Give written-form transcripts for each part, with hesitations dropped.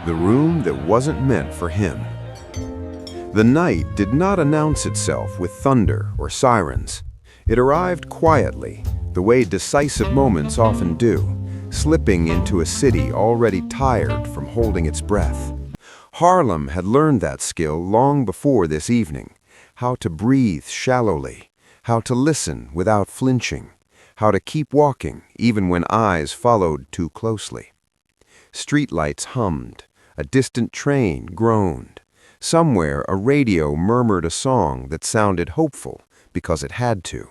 the room that wasn't meant for him. The night did not announce itself with thunder or sirens. It arrived quietly, the way decisive moments often do, slipping into a city already tired from holding its breath. Harlem had learned that skill long before this evening, how to breathe shallowly, how to listen without flinching, how to keep walking even when eyes followed too closely. Streetlights hummed, a distant train groaned. Somewhere a radio murmured a song that sounded hopeful because it had to.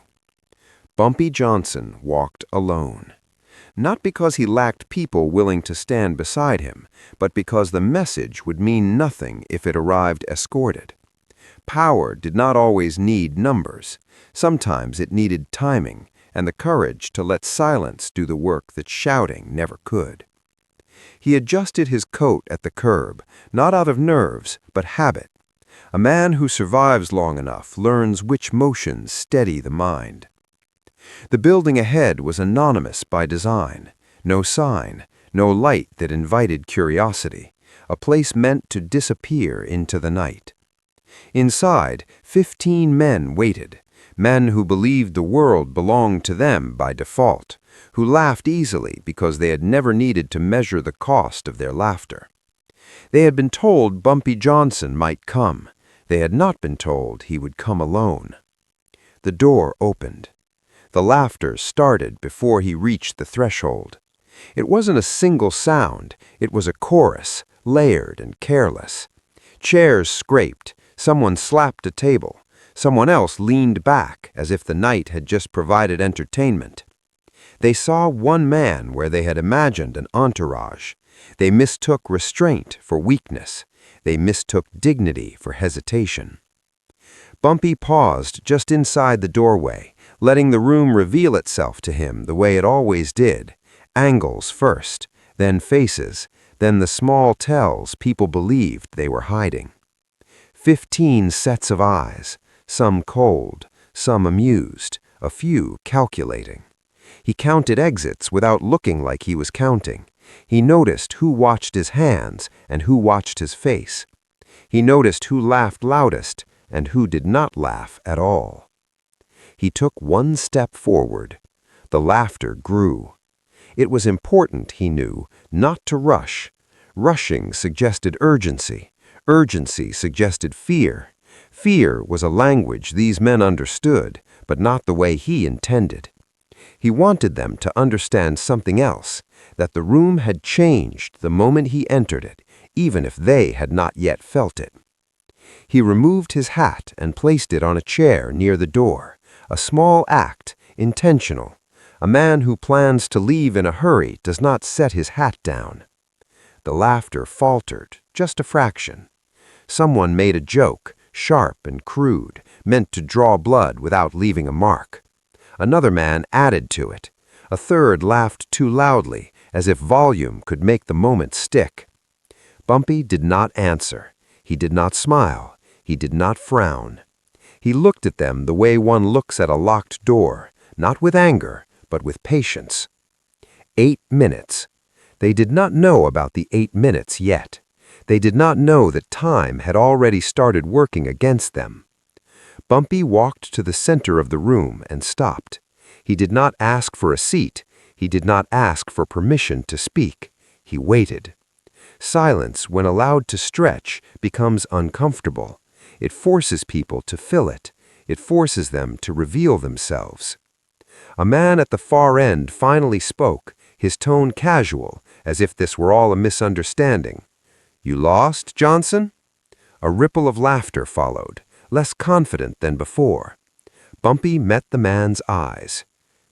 BumpyJohnson walked alone. Not because he lacked people willing to stand beside him, but because the message would mean nothing if it arrived escorted. Power did not always need numbers. Sometimes it needed timing and the courage to let silence do the work that shouting never could. He adjusted his coat at the curb, not out of nerves, but habit. A man who survives long enough learns which motions steady the mind. The building ahead was anonymous by design. No sign, no light that invited curiosity. A place meant to disappear into the night. Inside, 15 men waited. Men who believed the world belonged to them by default, who laughed easily because they had never needed to measure the cost of their laughter. They had been told BumpyJohnson might come. They had not been told he would come alone. The door opened. The laughter started before he reached the threshold. It wasn't a single sound. It was a chorus, layered and careless. Chairs scraped. Someone slapped a table. Someone else leaned back as if the night had just provided entertainment. They saw one man where they had imagined an entourage. They mistook restraint for weakness. They mistook dignity for hesitation. Bumpy paused just inside the doorway, letting the room reveal itself to him the way it always did. Angles first, then faces, then the small tells people believed they were hiding. 15 sets of eyes, some cold, some amused, a few calculating. He counted exits without looking like he was counting. He noticed who watched his hands and who watched his face. He noticed who laughed loudest and who did not laugh at all. He took one step forward. The laughter grew. It was important, he knew, not to rush. Rushing suggested urgency. Urgency suggested fear. Fear was a language these men understood, but not the way he intended. He wanted them to understand something else, that the room had changed the moment he entered it, even if they had not yet felt it. He removed his hat and placed it on a chair near the door, a small act, intentional. A man who plans to leave in a hurry does not set his hat down. The laughter faltered, just a fraction. Someone made a joke, sharp and crude, meant to draw blood without leaving a mark. Another man added to it. A third laughed too loudly, as if volume could make the moment stick. Bumpy did not answer. He did not smile. He did not frown. He looked at them the way one looks at a locked door, not with anger, but with patience. 8 minutes. They did not know about the 8 minutes yet. They did not know that time had already started working against them. Bumpy walked to the center of the room and stopped. He did not ask for a seat. He did not ask for permission to speak. He waited. Silence, when allowed to stretch, becomes uncomfortable. It forces people to fill it. It forces them to reveal themselves. A man at the far end finally spoke, his tone casual, as if this were all a misunderstanding. "You lost, Johnson?" A ripple of laughter followed, less confident than before. Bumpy met the man's eyes.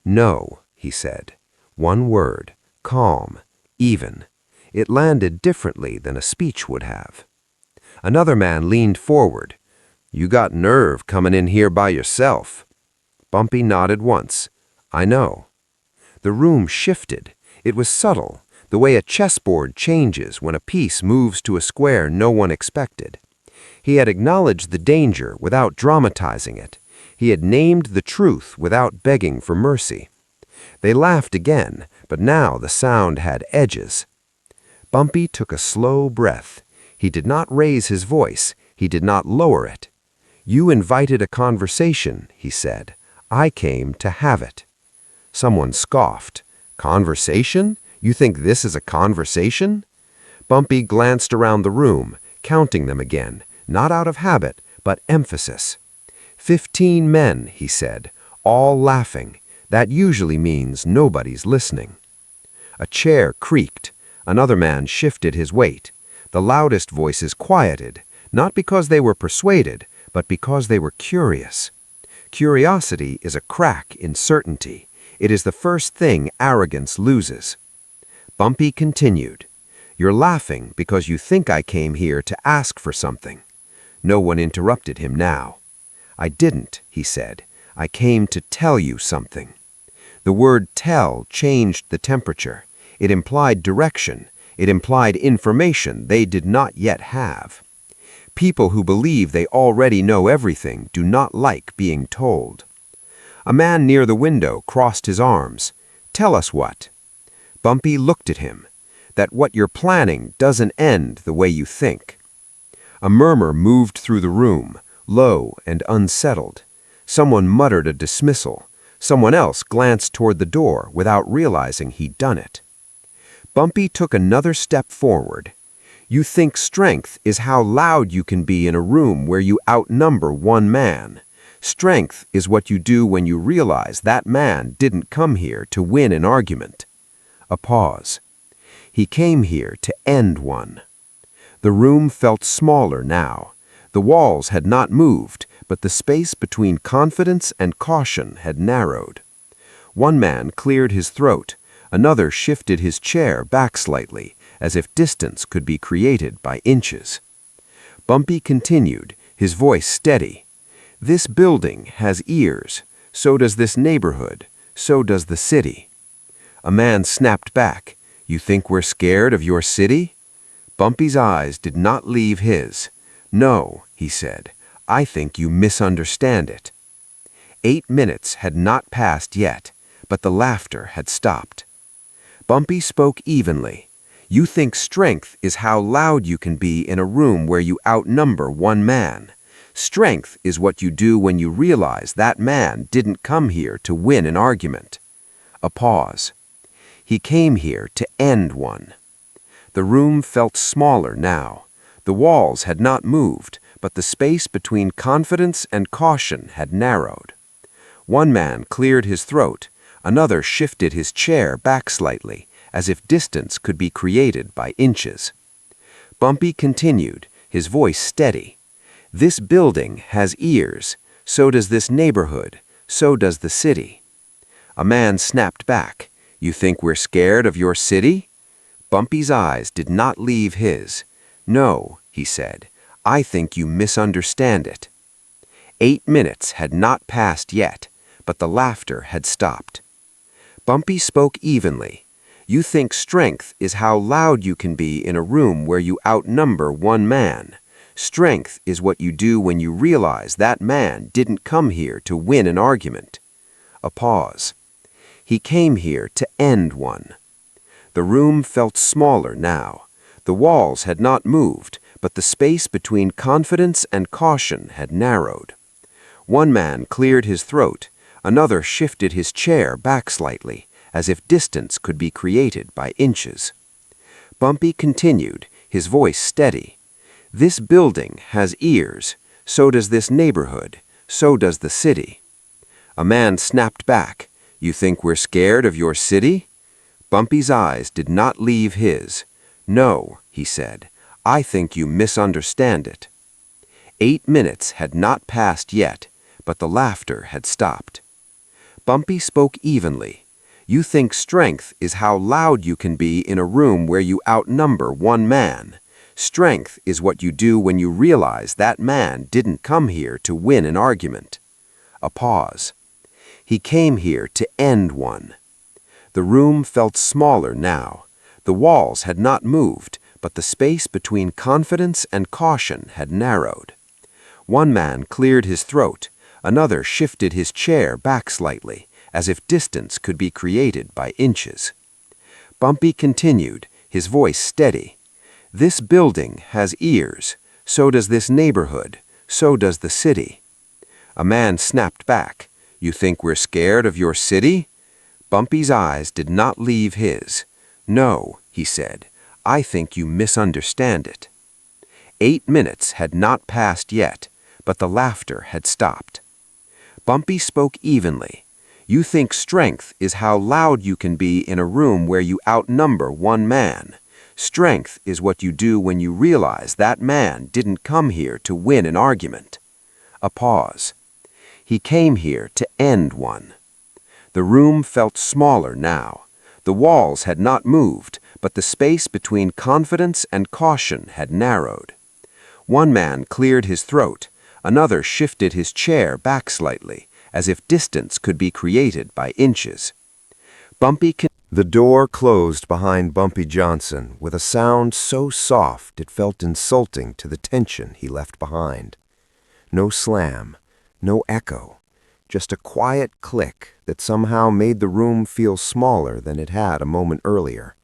"No," he said. One word, calm, even. It landed differently than a speech would have. Another man leaned forward. "You got nerve coming in here by yourself." Bumpy nodded once. "I know." The room shifted. It was subtle, the way a chessboard changes when a piece moves to a square no one expected. He had acknowledged the danger without dramatizing it. He had named the truth without begging for mercy. They laughed again, but now the sound had edges. Bumpy took a slow breath. He did not raise his voice. He did not lower it. "You invited a conversation," he said. "I came to have it." Someone scoffed. "Conversation? You think this is a conversation?" Bumpy glanced around the room, counting them again, not out of habit, but emphasis. 15 men, he said, all laughing. That usually means nobody's listening. A chair creaked. Another man shifted his weight. The loudest voices quieted, not because they were persuaded, but because they were curious. Curiosity is a crack in certainty. It is the first thing arrogance loses. Bumpy continued. "You're laughing because you think I came here to ask for something." No one interrupted him now. "I didn't," he said. "I came to tell you something." The word tell changed the temperature. It implied direction. It implied information they did not yet have. People who believe they already know everything do not like being told. A man near the window crossed his arms. "Tell us what?" Bumpy looked at him. "That what you're planning doesn't end the way you think." A murmur moved through the room, low and unsettled. Someone muttered a dismissal. Someone else glanced toward the door without realizing he'd done it. Bumpy took another step forward. "You think strength is how loud you can be in a room where you outnumber one man. Strength is what you do when you realize that man didn't come here to win an argument." A pause. "He came here to end one." The room felt smaller now. The walls had not moved, but the space between confidence and caution had narrowed. One man cleared his throat. Another shifted his chair back slightly, as if distance could be created by inches. Bumpy continued, his voice steady. "This building has ears. So does this neighborhood. So does the city." A man snapped back. "You think we're scared of your city?" Bumpy's eyes did not leave his. "No," he said. "I think you misunderstand it." 8 minutes had not passed yet, but the laughter had stopped. Bumpy spoke evenly. "You think strength is how loud you can be in a room where you outnumber one man. Strength is what you do when you realize that man didn't come here to win an argument." A pause. "He came here to end one." The room felt smaller now. The walls had not moved, but the space between confidence and caution had narrowed. One man cleared his throat. Another shifted his chair back slightly, as if distance could be created by inches. Bumpy continued, his voice steady. "This building has ears. So does this neighborhood. So does the city." A man snapped back. "You think we're scared of your city?" Bumpy's eyes did not leave his. "No," he said. "I think you misunderstand it." 8 minutes had not passed yet, but the laughter had stopped. Bumpy spoke evenly. "You think strength is how loud you can be in a room where you outnumber one man. Strength is what you do when you realize that man didn't come here to win an argument." A pause. "He came here to end one." The room felt smaller now. The walls had not moved, but the space between confidence and caution had narrowed. One man cleared his throat. Another shifted his chair back slightly, as if distance could be created by inches. Bumpy continued, his voice steady. "This building has ears. So does this neighborhood. So does the city." A man snapped back. "You think we're scared of your city?" Bumpy's eyes did not leave his. "No," he said. "I think you misunderstand it." 8 minutes had not passed yet, but the laughter had stopped. Bumpy spoke evenly. "You think strength is how loud you can be in a room where you outnumber one man. Strength is what you do when you realize that man didn't come here to win an argument." A pause. "He came here to end one." The room felt smaller now. The walls had not moved, but the space between confidence and caution had narrowed. One man cleared his throat. Another shifted his chair back slightly, as if distance could be created by inches. Bumpy continued, his voice steady. "This building has ears. So does this neighborhood. So does the city." A man snapped back. "You think we're scared of your city?" Bumpy's eyes did not leave his. "No," he said, "I think you misunderstand it." 8 minutes had not passed yet, but the laughter had stopped. Bumpy spoke evenly. "You think strength is how loud you can be in a room where you outnumber one man. Strength is what you do when you realize that man didn't come here to win an argument." A pause. "He came here to end one." The room felt smaller now. The walls had not moved, but the space between confidence and caution had narrowed. One man cleared his throat. Another shifted his chair back slightly, as if distance could be created by inches. The door closed behind BumpyJohnson with a sound so soft it felt insulting to the tension he left behind. No slam, no echo, just a quiet click that somehow made the room feel smaller than it had a moment earlier.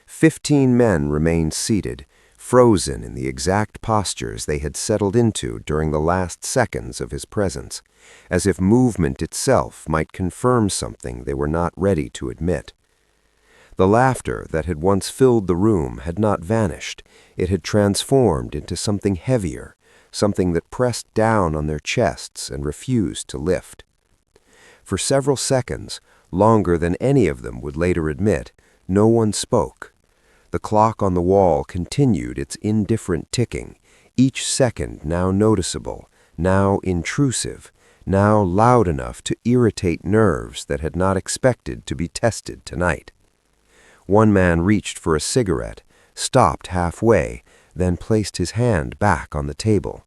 15 men remained seated, frozen in the exact postures they had settled into during the last seconds of his presence, as if movement itself might confirm something they were not ready to admit. The laughter that had once filled the room had not vanished. It had transformed into something heavier, something that pressed down on their chests and refused to lift. For several seconds, longer than any of them would later admit, no one spoke. The clock on the wall continued its indifferent ticking, each second now noticeable, now intrusive, now loud enough to irritate nerves that had not expected to be tested tonight. One man reached for a cigarette, stopped halfway, then placed his hand back on the table.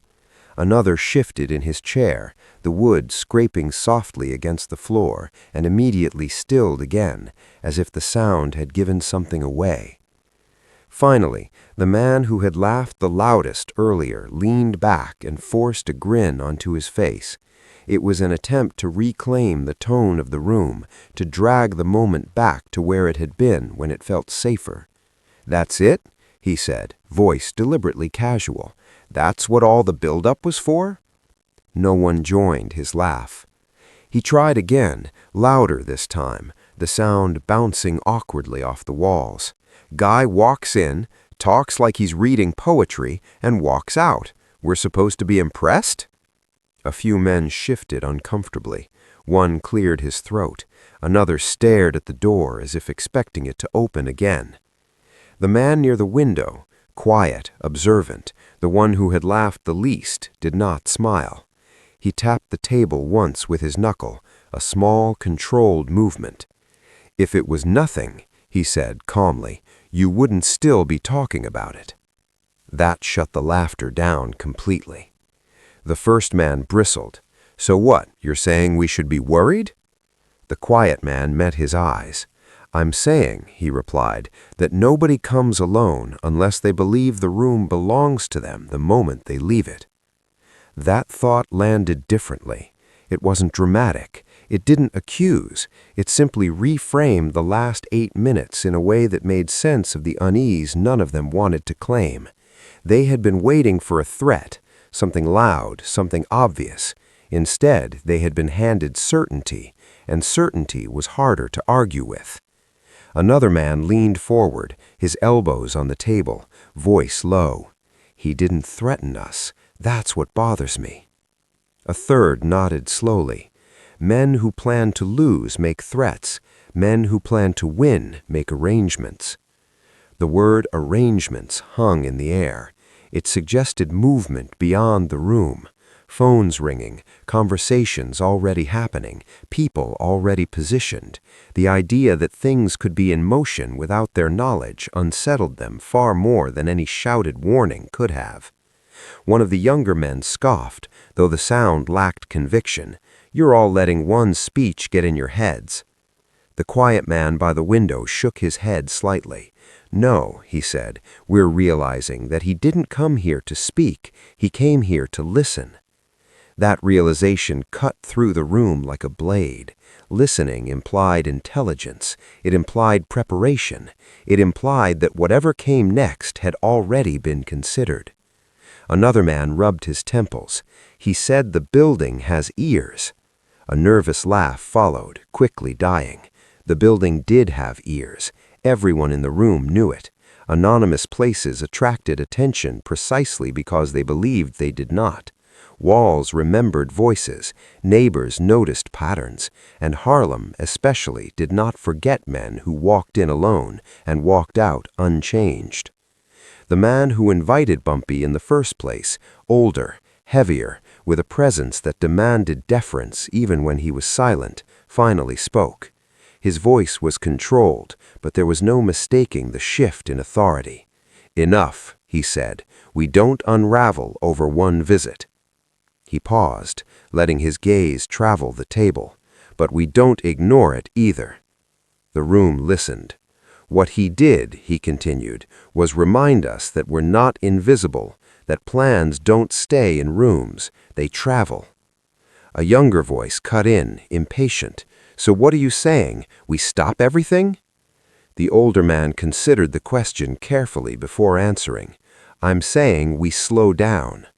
Another shifted in his chair, the wood scraping softly against the floor, and immediately stilled again, as if the sound had given something away. Finally, the man who had laughed the loudest earlier leaned back and forced a grin onto his face. It was an attempt to reclaim the tone of the room, to drag the moment back to where it had been when it felt safer. "That's it?" he said, voice deliberately casual. "That's what all the build-up was for?" No one joined his laugh. He tried again, louder this time, the sound bouncing awkwardly off the walls. "Guy walks in, talks like he's reading poetry, and walks out. We're supposed to be impressed?" A few men shifted uncomfortably. One cleared his throat. Another stared at the door as if expecting it to open again. The man near the window, quiet, observant, the one who had laughed the least, did not smile. He tapped the table once with his knuckle, a small, controlled movement. "If it was nothing," he said calmly, "you wouldn't still be talking about it." That shut the laughter down completely. The first man bristled. "So what, you're saying we should be worried?" The quiet man met his eyes. "I'm saying," he replied, "that nobody comes alone unless they believe the room belongs to them the moment they leave it." That thought landed differently. It wasn't dramatic. It didn't accuse. It simply reframed the last 8 minutes in a way that made sense of the unease none of them wanted to claim. They had been waiting for a threat, something loud, something obvious. Instead, they had been handed certainty, and certainty was harder to argue with. Another man leaned forward, his elbows on the table, voice low. "He didn't threaten us. That's what bothers me." A third nodded slowly. "Men who plan to lose make threats. Men who plan to win make arrangements." The word arrangements hung in the air. It suggested movement beyond the room. Phones ringing, conversations already happening, people already positioned. The idea that things could be in motion without their knowledge unsettled them far more than any shouted warning could have. One of the younger men scoffed, though the sound lacked conviction. "You're all letting one speech get in your heads." The quiet man by the window shook his head slightly. "No," he said, "we're realizing that he didn't come here to speak. He came here to listen." That realization cut through the room like a blade. Listening implied intelligence. It implied preparation. It implied that whatever came next had already been considered. Another man rubbed his temples. He said the building has ears. A nervous laugh followed, quickly dying. The building did have ears. Everyone in the room knew it. Anonymous places attracted attention precisely because they believed they did not. Walls remembered voices, neighbors noticed patterns, and Harlem especially did not forget men who walked in alone and walked out unchanged. The man who invited Bumpy in the first place, older, heavier, with a presence that demanded deference even when he was silent, finally spoke. His voice was controlled, but there was no mistaking the shift in authority. "Enough," he said. "We don't unravel over one visit." He paused, letting his gaze travel the table. "But we don't ignore it either." The room listened. "What he did," he continued, "was remind us that we're not invisible, that plans don't stay in rooms, they travel." A younger voice cut in, impatient. "So what are you saying? We stop everything?" The older man considered the question carefully before answering. "I'm saying we slow down."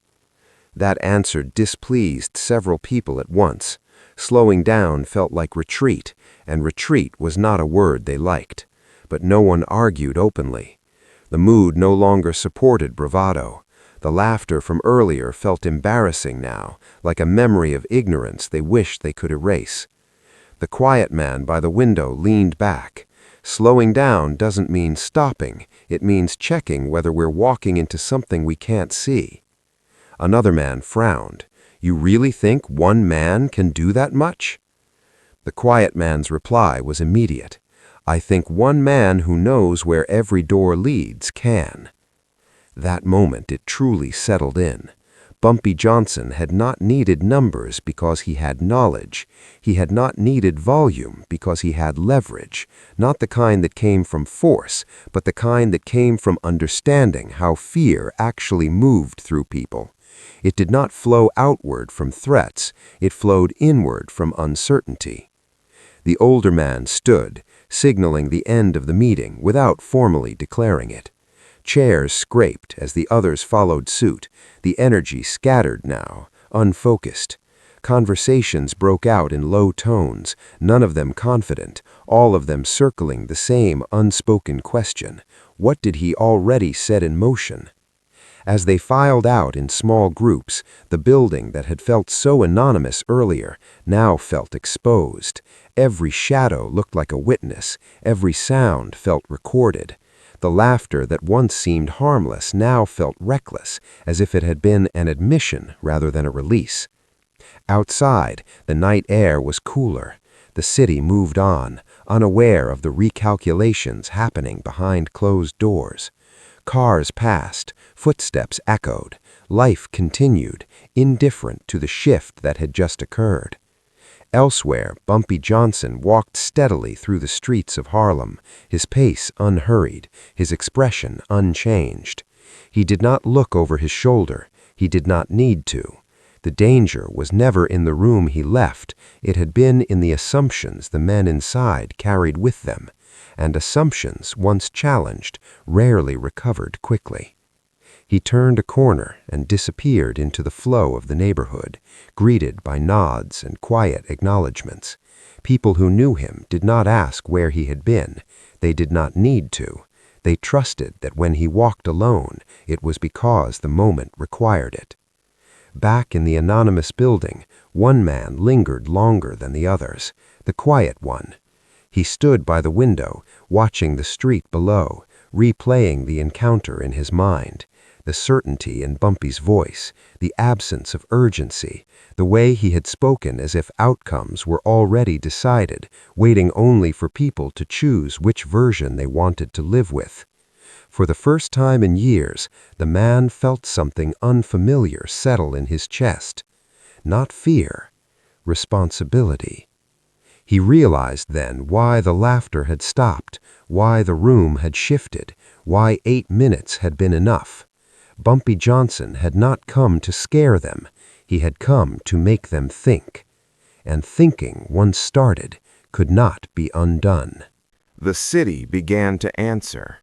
That answer displeased several people at once. Slowing down felt like retreat, and retreat was not a word they liked. But no one argued openly. The mood no longer supported bravado. The laughter from earlier felt embarrassing now, like a memory of ignorance they wished they could erase. The quiet man by the window leaned back. Slowing down doesn't mean stopping. It means checking whether we're walking into something we can't see. Another man frowned. "You really think one man can do that much?" The quiet man's reply was immediate. "I think one man who knows where every door leads can." That moment it truly settled in. BumpyJohnson had not needed numbers because he had knowledge. He had not needed volume because he had leverage, not the kind that came from force, but the kind that came from understanding how fear actually moved through people. It did not flow outward from threats, it flowed inward from uncertainty. The older man stood, signaling the end of the meeting without formally declaring it. Chairs scraped as the others followed suit, the energy scattered now, unfocused. Conversations broke out in low tones, none of them confident, all of them circling the same unspoken question. What did he already set in motion? As they filed out in small groups, the building that had felt so anonymous earlier now felt exposed. Every shadow looked like a witness, every sound felt recorded. The laughter that once seemed harmless now felt reckless, as if it had been an admission rather than a release. Outside, the night air was cooler. The city moved on, unaware of the recalculations happening behind closed doors. Cars passed, footsteps echoed, life continued, indifferent to the shift that had just occurred. Elsewhere, BumpyJohnson walked steadily through the streets of Harlem, his pace unhurried, his expression unchanged. He did not look over his shoulder. He did not need to. The danger was never in the room he left. It had been in the assumptions the men inside carried with them, and assumptions, once challenged, rarely recovered quickly. He turned a corner and disappeared into the flow of the neighborhood, greeted by nods and quiet acknowledgments. People who knew him did not ask where he had been. They did not need to. They trusted that when he walked alone, it was because the moment required it. Back in the anonymous building, one man lingered longer than the others, the quiet one. He stood by the window, watching the street below, replaying the encounter in his mind. The certainty in Bumpy's voice, the absence of urgency, the way he had spoken as if outcomes were already decided, waiting only for people to choose which version they wanted to live with. For the first time in years, the man felt something unfamiliar settle in his chest. Not fear, responsibility. He realized then why the laughter had stopped, why the room had shifted, why 8 minutes had been enough. BumpyJohnson had not come to scare them. He had come to make them think, and thinking, once started, could not be undone. The city began to answer.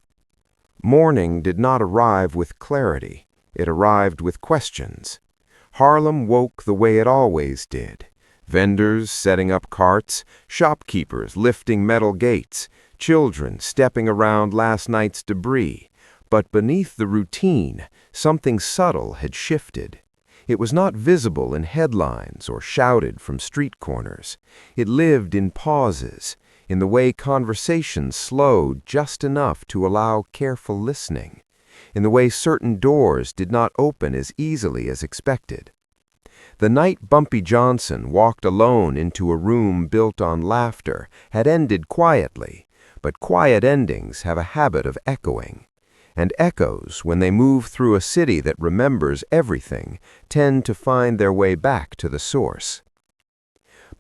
Morning did not arrive with clarity. It arrived with questions. Harlem woke the way it always did. Vendors setting up carts, shopkeepers lifting metal gates, children stepping around last night's debris. But beneath the routine, something subtle had shifted. It was not visible in headlines or shouted from street corners. It lived in pauses, in the way conversations slowed just enough to allow careful listening, in the way certain doors did not open as easily as expected. The night BumpyJohnson walked alone into a room built on laughter had ended quietly, but quiet endings have a habit of echoing. And echoes, when they move through a city that remembers everything, tend to find their way back to the source.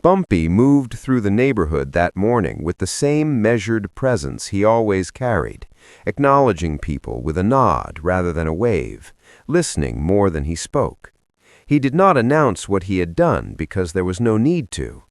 Bumpy moved through the neighborhood that morning with the same measured presence he always carried, acknowledging people with a nod rather than a wave, listening more than he spoke. He did not announce what he had done because there was no need to.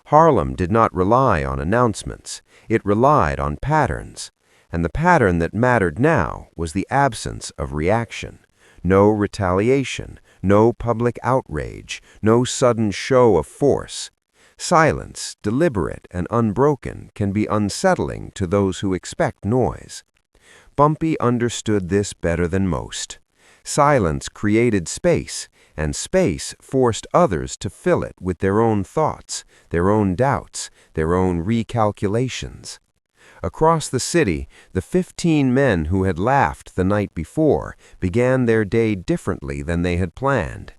Harlem did not rely on announcements. It relied on patterns. And the pattern that mattered now was the absence of reaction. No retaliation, no public outrage, no sudden show of force. Silence, deliberate and unbroken, can be unsettling to those who expect noise. Bumpy understood this better than most. Silence created space, and space forced others to fill it with their own thoughts, their own doubts, their own recalculations. Across the city, the 15 men who had laughed the night before began their day differently than they had planned.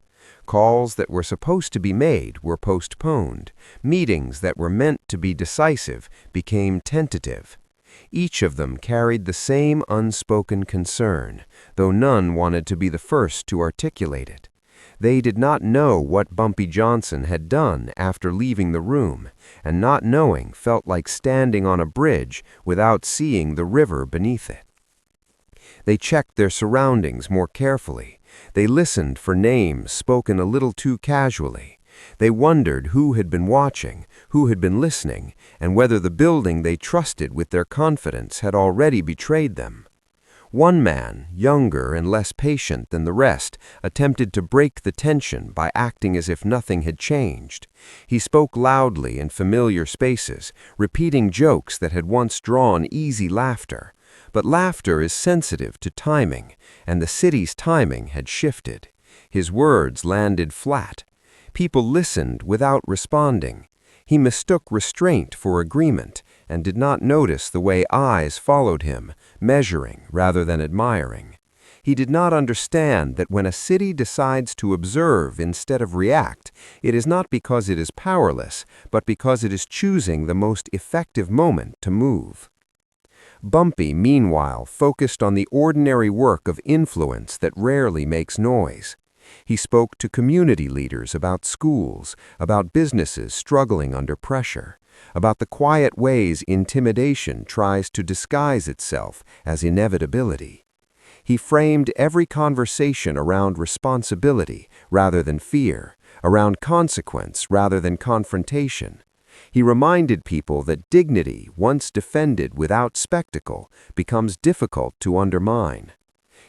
Calls that were supposed to be made were postponed. Meetings that were meant to be decisive became tentative. Each of them carried the same unspoken concern, though none wanted to be the first to articulate it. They did not know what BumpyJohnson had done after leaving the room, and not knowing felt like standing on a bridge without seeing the river beneath it. They checked their surroundings more carefully. They listened for names spoken a little too casually. They wondered who had been watching, who had been listening, and whether the building they trusted with their confidence had already betrayed them. One man, younger and less patient than the rest, attempted to break the tension by acting as if nothing had changed. He spoke loudly in familiar spaces, repeating jokes that had once drawn easy laughter. But laughter is sensitive to timing, and the city's timing had shifted. His words landed flat. People listened without responding. He mistook restraint for agreement, and did not notice the way eyes followed him, measuring rather than admiring. He did not understand that when a city decides to observe instead of react, it is not because it is powerless, but because it is choosing the most effective moment to move. Bumpy, meanwhile, focused on the ordinary work of influence that rarely makes noise. He spoke to community leaders about schools, about businesses struggling under pressure, about the quiet ways intimidation tries to disguise itself as inevitability. He framed every conversation around responsibility rather than fear, around consequence rather than confrontation. He reminded people that dignity, once defended without spectacle, becomes difficult to undermine.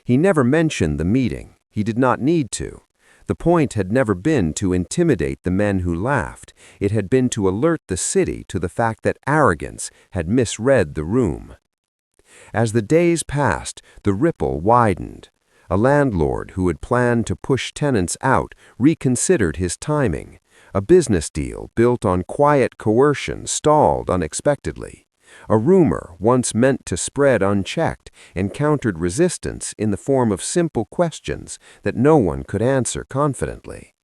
He never mentioned the meeting. He did not need to. The point had never been to intimidate the men who laughed. It had been to alert the city to the fact that arrogance had misread the room. As the days passed, the ripple widened. A landlord who had planned to push tenants out reconsidered his timing. A business deal built on quiet coercion stalled unexpectedly. A rumor, once meant to spread unchecked, encountered resistance in the form of simple questions that no one could answer confidently.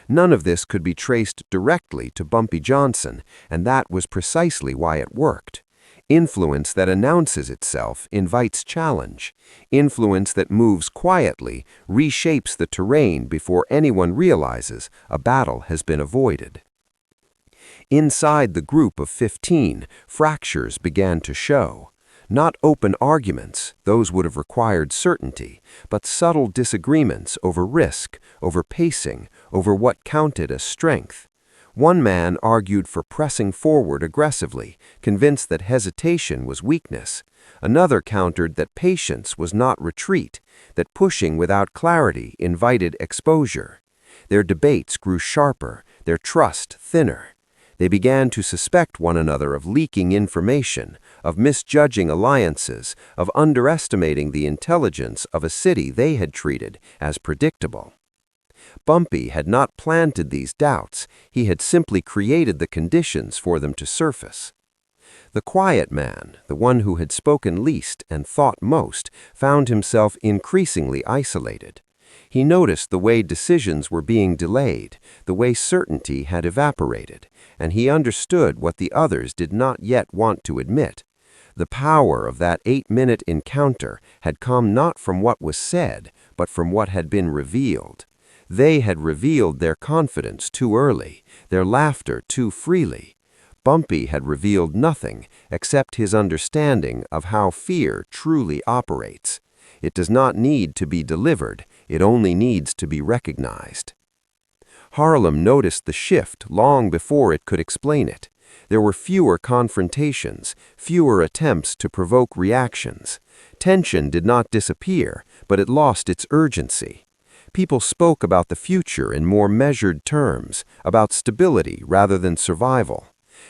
None of this could be traced directly to BumpyJohnson, and that was precisely why it worked. Influence that announces itself invites challenge. Influence that moves quietly reshapes the terrain before anyone realizes a battle has been avoided. Inside the group of 15, fractures began to show. Not open arguments, those would have required certainty, but subtle disagreements over risk, over pacing, over what counted as strength. One man argued for pressing forward aggressively, convinced that hesitation was weakness. Another countered that patience was not retreat, that pushing without clarity invited exposure. Their debates grew sharper, their trust thinner. They began to suspect one another of leaking information, of misjudging alliances, of underestimating the intelligence of a city they had treated as predictable. Bumpy had not planted these doubts, he had simply created the conditions for them to surface. The quiet man, the one who had spoken least and thought most, found himself increasingly isolated. He noticed the way decisions were being delayed, the way certainty had evaporated, and he understood what the others did not yet want to admit. The power of that 8-minute encounter had come not from what was said, but from what had been revealed. They had revealed their confidence too early, their laughter too freely. Bumpy had revealed nothing except his understanding of how fear truly operates. It does not need to be delivered, it only needs to be recognized. Harlem noticed the shift long before it could explain it. There were fewer confrontations, fewer attempts to provoke reactions. Tension did not disappear, but it lost its urgency. People spoke about the future in more measured terms, about stability rather than survival.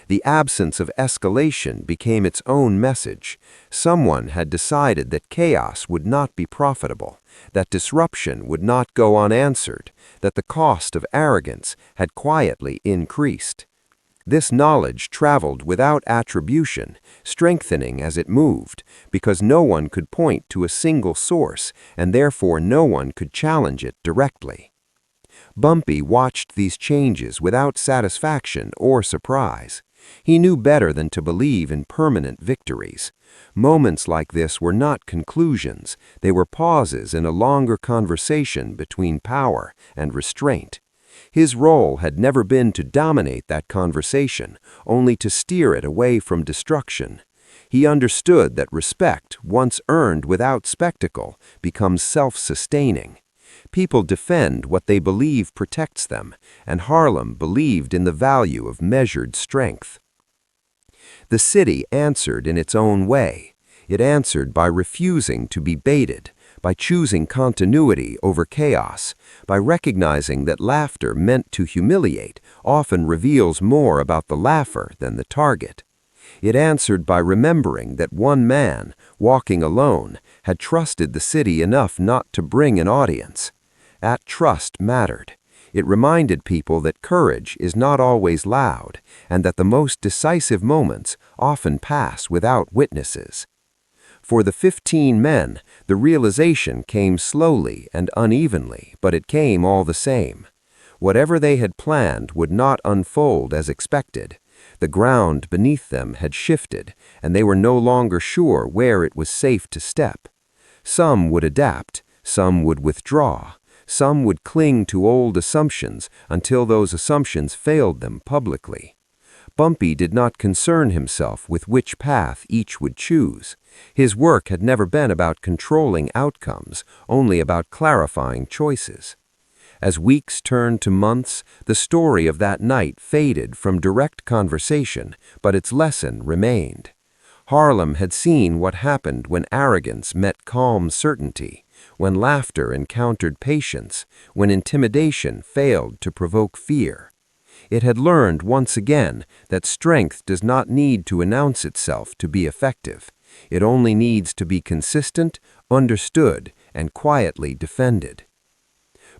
The absence of escalation became its own message. Someone had decided that chaos would not be profitable, that disruption would not go unanswered, that the cost of arrogance had quietly increased. This knowledge traveled without attribution, strengthening as it moved, because no one could point to a single source, and therefore no one could challenge it directly. Bumpy watched these changes without satisfaction or surprise. He knew better than to believe in permanent victories. Moments like this were not conclusions, they were pauses in a longer conversation between power and restraint. His role had never been to dominate that conversation, only to steer it away from destruction. He understood that respect, once earned without spectacle, becomes self-sustaining. People defend what they believe protects them, and Harlem believed in the value of measured strength. The city answered in its own way. It answered by refusing to be baited, by choosing continuity over chaos, by recognizing that laughter meant to humiliate often reveals more about the laugher than the target. It answered by remembering that one man, walking alone, had trusted the city enough not to bring an audience. That trust mattered. It reminded people that courage is not always loud, and that the most decisive moments often pass without witnesses. For the 15 men, the realization came slowly and unevenly, but it came all the same. Whatever they had planned would not unfold as expected. The ground beneath them had shifted, and they were no longer sure where it was safe to step. Some would adapt, some would withdraw, some would cling to old assumptions until those assumptions failed them publicly. Bumpy did not concern himself with which path each would choose. His work had never been about controlling outcomes, only about clarifying choices. As weeks turned to months, the story of that night faded from direct conversation, but its lesson remained. Harlem had seen what happened when arrogance met calm certainty, when laughter encountered patience, when intimidation failed to provoke fear. It had learned once again that strength does not need to announce itself to be effective. It only needs to be consistent, understood, and quietly defended.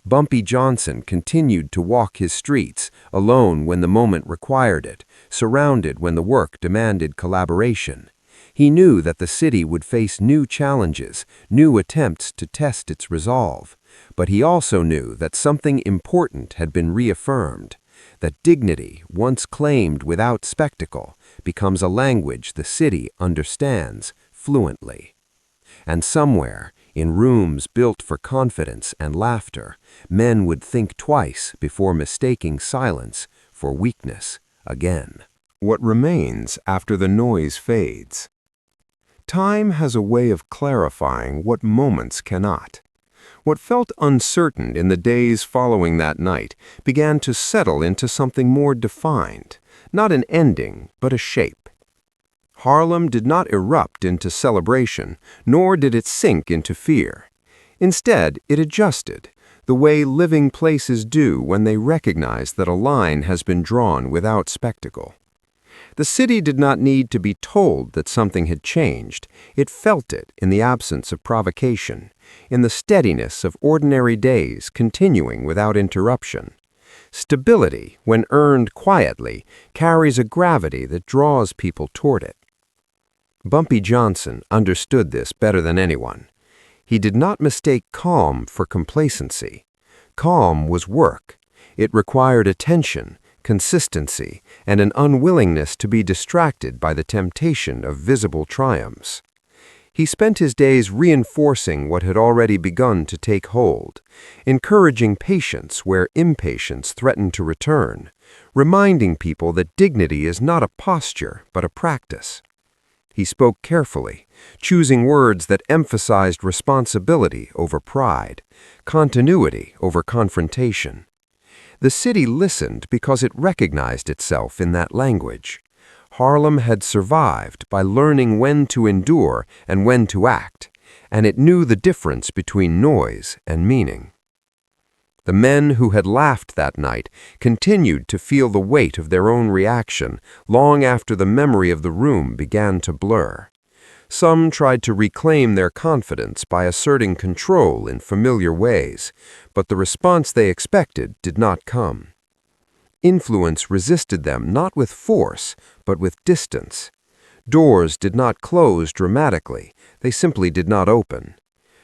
BumpyJohnson continued to walk his streets, alone when the moment required it, surrounded when the work demanded collaboration. He knew that the city would face new challenges, new attempts to test its resolve. But he also knew that something important had been reaffirmed, that dignity, once claimed without spectacle, becomes a language the city understands fluently. And somewhere, in rooms built for confidence and laughter, men would think twice before mistaking silence for weakness again. What remains after the noise fades? Time has a way of clarifying what moments cannot. What felt uncertain in the days following that night began to settle into something more defined, not an ending, but a shape. Harlem did not erupt into celebration, nor did it sink into fear. Instead, it adjusted, the way living places do when they recognize that a line has been drawn without spectacle. The city did not need to be told that something had changed. It felt it in the absence of provocation, in the steadiness of ordinary days continuing without interruption. Stability, when earned quietly, carries a gravity that draws people toward it. BumpyJohnson understood this better than anyone. He did not mistake calm for complacency. Calm was work. It required attention, consistency, and an unwillingness to be distracted by the temptation of visible triumphs. He spent his days reinforcing what had already begun to take hold, encouraging patience where impatience threatened to return, reminding people that dignity is not a posture but a practice. He spoke carefully, choosing words that emphasized responsibility over pride, continuity over confrontation. The city listened because it recognized itself in that language. Harlem had survived by learning when to endure and when to act, and it knew the difference between noise and meaning. The men who had laughed that night continued to feel the weight of their own reaction long after the memory of the room began to blur. Some tried to reclaim their confidence by asserting control in familiar ways, but the response they expected did not come. Influence resisted them not with force, but with distance. Doors did not close dramatically, they simply did not open.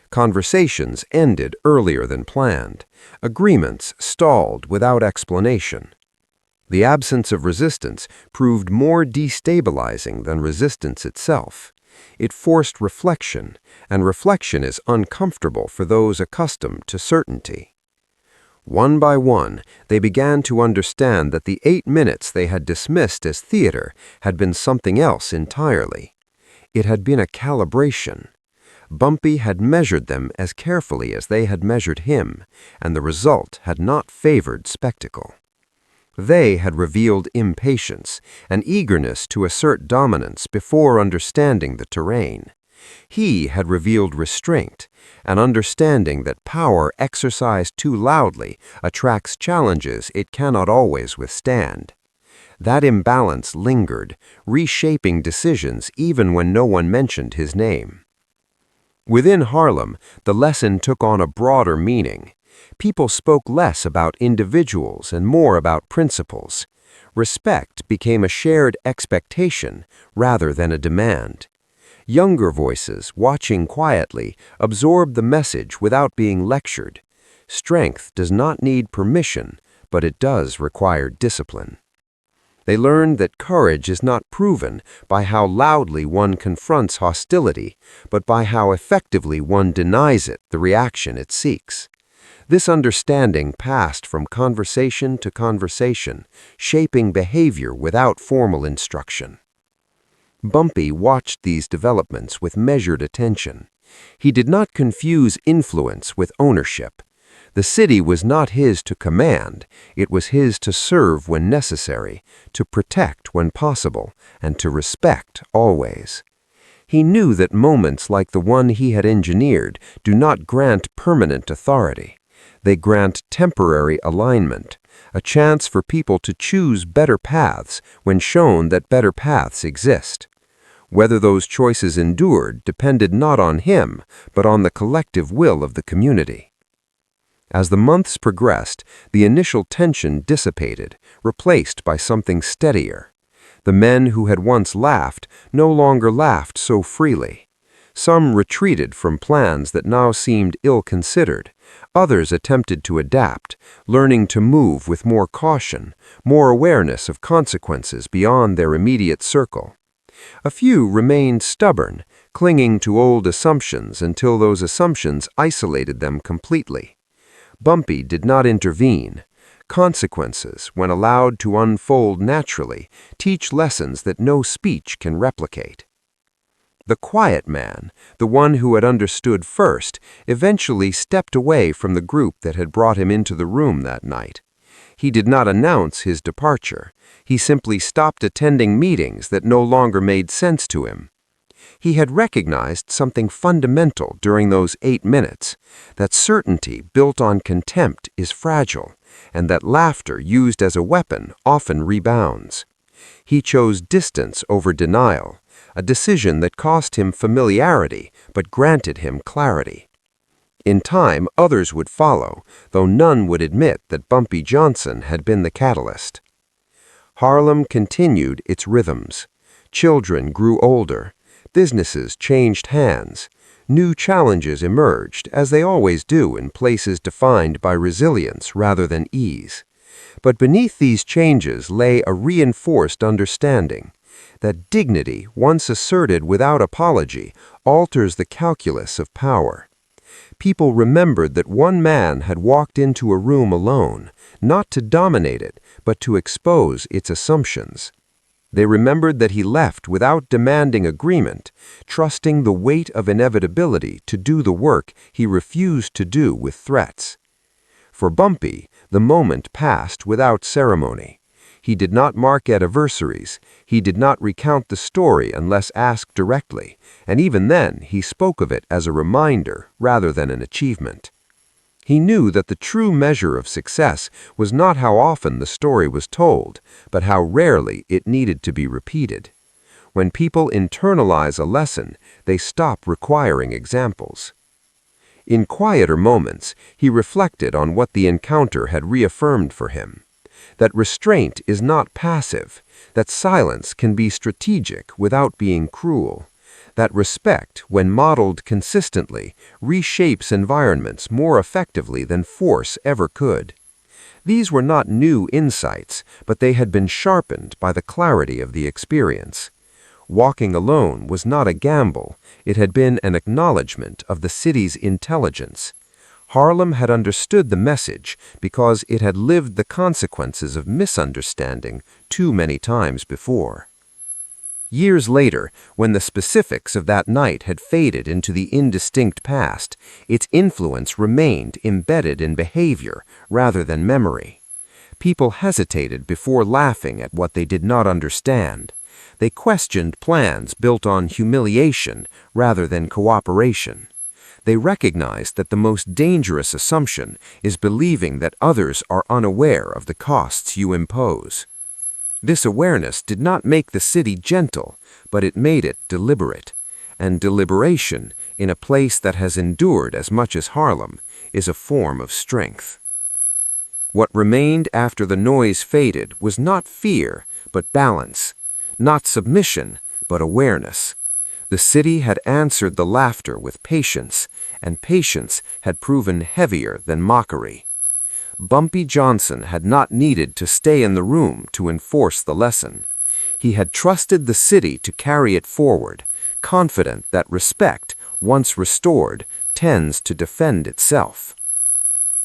Conversations ended earlier than planned. Agreements stalled without explanation. The absence of resistance proved more destabilizing than resistance itself. It forced reflection, and reflection is uncomfortable for those accustomed to certainty. One by one, they began to understand that the 8 minutes they had dismissed as theater had been something else entirely. It had been a calibration. Bumpy had measured them as carefully as they had measured him, and the result had not favored spectacle. They had revealed impatience, an eagerness to assert dominance before understanding the terrain. He had revealed restraint, an understanding that power exercised too loudly attracts challenges it cannot always withstand. That imbalance lingered, reshaping decisions even when no one mentioned his name. Within Harlem, the lesson took on a broader meaning. People spoke less about individuals and more about principles. Respect became a shared expectation rather than a demand. Younger voices, watching quietly, absorbed the message without being lectured. Strength does not need permission, but it does require discipline. They learned that courage is not proven by how loudly one confronts hostility, but by how effectively one denies it the reaction it seeks. This understanding passed from conversation to conversation, shaping behavior without formal instruction. Bumpy watched these developments with measured attention. He did not confuse influence with ownership. The city was not his to command, it was his to serve when necessary, to protect when possible, and to respect always. He knew that moments like the one he had engineered do not grant permanent authority. They grant temporary alignment, a chance for people to choose better paths when shown that better paths exist. Whether those choices endured depended not on him, but on the collective will of the community. As the months progressed, the initial tension dissipated, replaced by something steadier. The men who had once laughed no longer laughed so freely. Some retreated from plans that now seemed ill-considered. Others attempted to adapt, learning to move with more caution, more awareness of consequences beyond their immediate circle. A few remained stubborn, clinging to old assumptions until those assumptions isolated them completely. Bumpy did not intervene. Consequences, when allowed to unfold naturally, teach lessons that no speech can replicate. The quiet man, the one who had understood first, eventually stepped away from the group that had brought him into the room that night. He did not announce his departure. He simply stopped attending meetings that no longer made sense to him. He had recognized something fundamental during those 8 minutes, that certainty built on contempt is fragile, and that laughter used as a weapon often rebounds. He chose distance over denial, a decision that cost him familiarity but granted him clarity. In time, others would follow, though none would admit that BumpyJohnson had been the catalyst. Harlem continued its rhythms. Children grew older. Businesses changed hands. New challenges emerged, as they always do in places defined by resilience rather than ease. But beneath these changes lay a reinforced understanding that dignity, once asserted without apology, alters the calculus of power. People remembered that one man had walked into a room alone, not to dominate it, but to expose its assumptions. They remembered that he left without demanding agreement, trusting the weight of inevitability to do the work he refused to do with threats. For Bumpy, the moment passed without ceremony. He did not mark anniversaries. He did not recount the story unless asked directly, and even then he spoke of it as a reminder rather than an achievement. He knew that the true measure of success was not how often the story was told, but how rarely it needed to be repeated. When people internalize a lesson, they stop requiring examples. In quieter moments, he reflected on what the encounter had reaffirmed for him. That restraint is not passive, that silence can be strategic without being cruel, that respect, when modeled consistently, reshapes environments more effectively than force ever could. These were not new insights, but they had been sharpened by the clarity of the experience. Walking alone was not a gamble, it had been an acknowledgement of the city's intelligence. Harlem had understood the message because it had lived the consequences of misunderstanding too many times before. Years later, when the specifics of that night had faded into the indistinct past, its influence remained embedded in behavior rather than memory. People hesitated before laughing at what they did not understand. They questioned plans built on humiliation rather than cooperation. They recognized that the most dangerous assumption is believing that others are unaware of the costs you impose. This awareness did not make the city gentle, but it made it deliberate. And deliberation, in a place that has endured as much as Harlem, is a form of strength. What remained after the noise faded was not fear, but balance. Not submission, but awareness. The city had answered the laughter with patience, and patience had proven heavier than mockery. BumpyJohnson had not needed to stay in the room to enforce the lesson. He had trusted the city to carry it forward, confident that respect, once restored, tends to defend itself.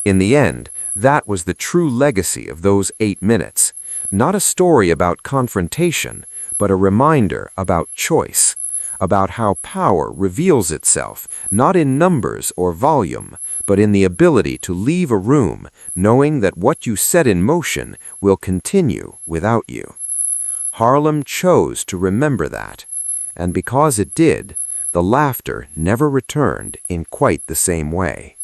In the end, that was the true legacy of those 8 minutes. Not a story about confrontation, but a reminder about choice, about how power reveals itself not in numbers or volume, but in the ability to leave a room knowing that what you set in motion will continue without you. Harlem chose to remember that, and because it did, the laughter never returned in quite the same way.